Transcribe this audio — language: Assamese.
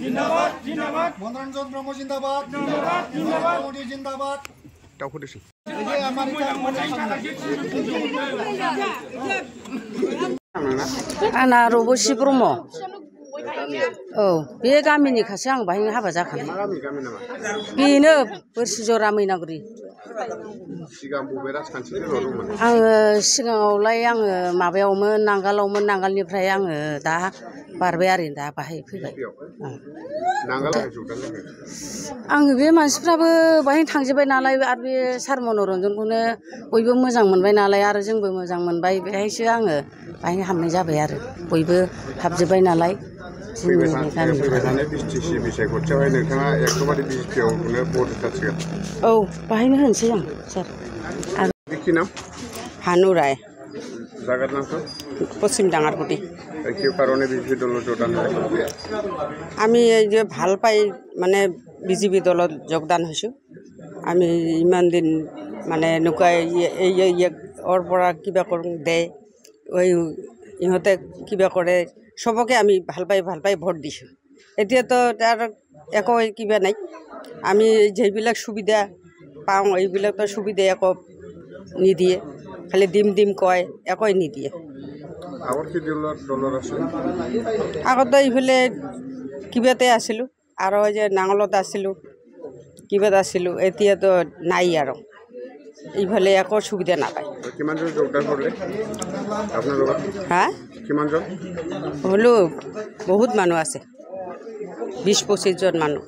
জিন্দাবাদ জিন্দাবাদ মনোরঞ্জন ব্রহ্ম জিন্দাবাদ জিন্দাবাদ জিন্দাবাদ মোদী জিন্দাবাদ आंना रबसि ब्रह्म औ बे गामिनि खासे आं बाहायनो हाबा जाखानाय बेनो बोरसिजरा मैनागुरि आङो सिगाङावलाय आङो माबायावमोन नांगालनिफ्राय आङो दा बारबाय आरो दा बाहाय फैबाय आङो बे मानसिफ्राबो बाहाय थांजोब्बाय नालाय आरो बे सार मनरन्जनखौनो बयबो मोजां मोनबाय नालाय आरो जोंबो मोजां मोनबाय बेहायसो आङो बाहायनो हाबनाय जाबाय आरो बयबो हाबजोब्बाय नालाय औ बाहायनो होनोसै आं सार हानु राय পশ্চিম ডাঙারকুটি আমি এই যে ভাল পাই মানে বিজেপি দলত যোগদান হৈছোঁ আমি ইমান দিন মানে এনেকুৱা ওৰ পৰা কিবা দে ইহঁতে কিবা কৰে সবকে আমি ভাল পাই ভোট দিছোঁ এতিয়াতো তাৰ একো কিবা নাই আমি যেইবিলাক সুবিধা পাওঁ এইবিলাকতো সুবিধা একো নিদিয়ে খালি দিম কয় একোই নিদিয়ে আগতে এইফালে কিবাতে আছিলোঁ আৰু যে নাঙলত আছিলোঁ কিবাত আছিলোঁ এতিয়াতো নাই আৰু এইফালে একো সুবিধা নাপায় হা হ'লেও বহুত মানুহ আছে 20-25 জন মানুহ